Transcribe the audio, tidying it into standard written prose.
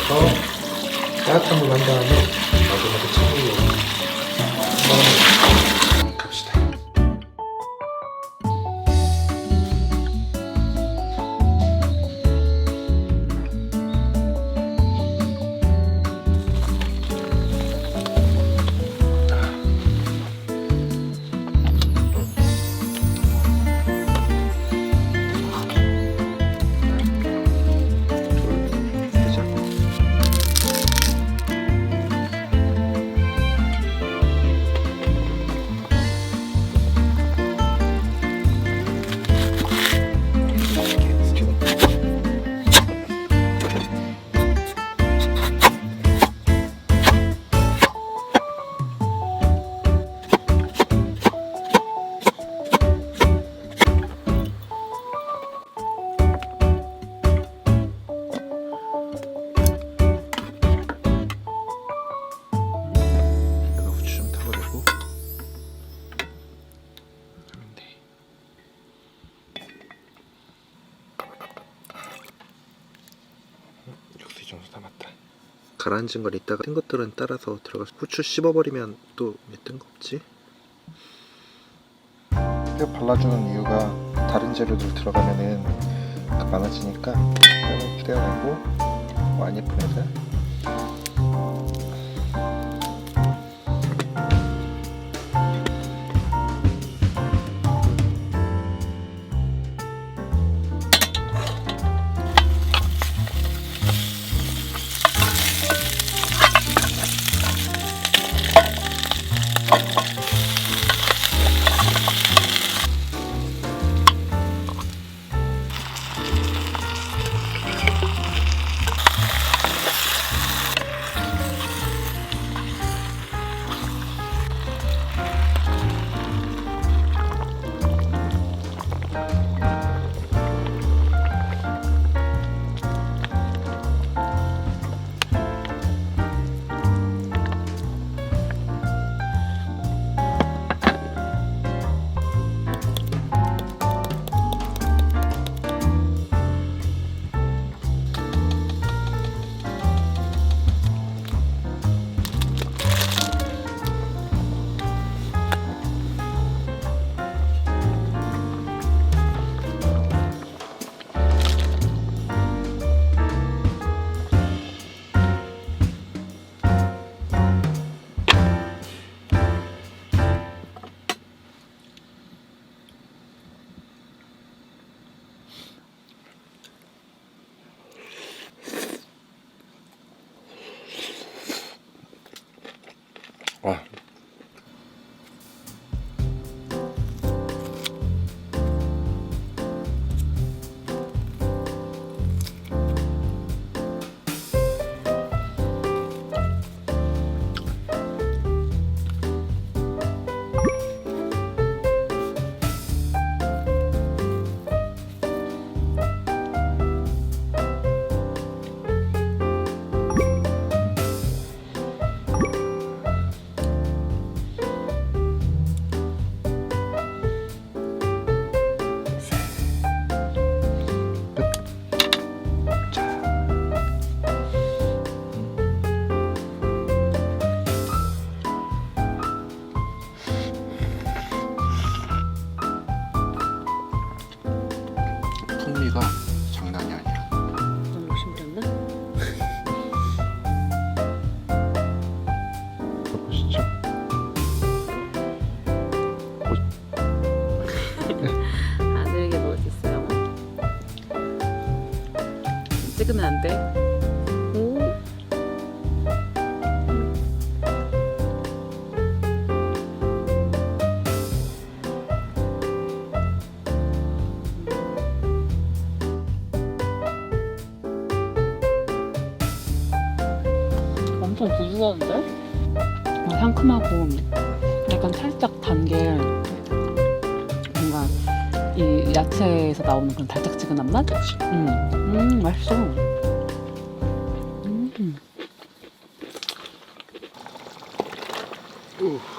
넣어서 따뜻한 물 한 다음에 마지막에 찬물로 한번 갑시다. 정도 남았다. 가라앉은 걸 이따가 뜬 것들은 따라서 들어가서 후추 씹어버리면 또 뜬 거 없지? 뼈 발라주는 이유가 다른 재료들 들어가면은 많아지니까 뼈를 떼어내고 안 예쁜 애들 와. 풍미가 장난이 아니야. 너무 욕심부렸나? 보시죠. 아들에게 뭐 있어요? 찍으면 안 돼. 오. 엄청 부드러운데? 상큼하고 약간 살짝 단 게 뭔가 이 야채에서 나오는 그런 달짝지근한 맛? 맛있어. 우.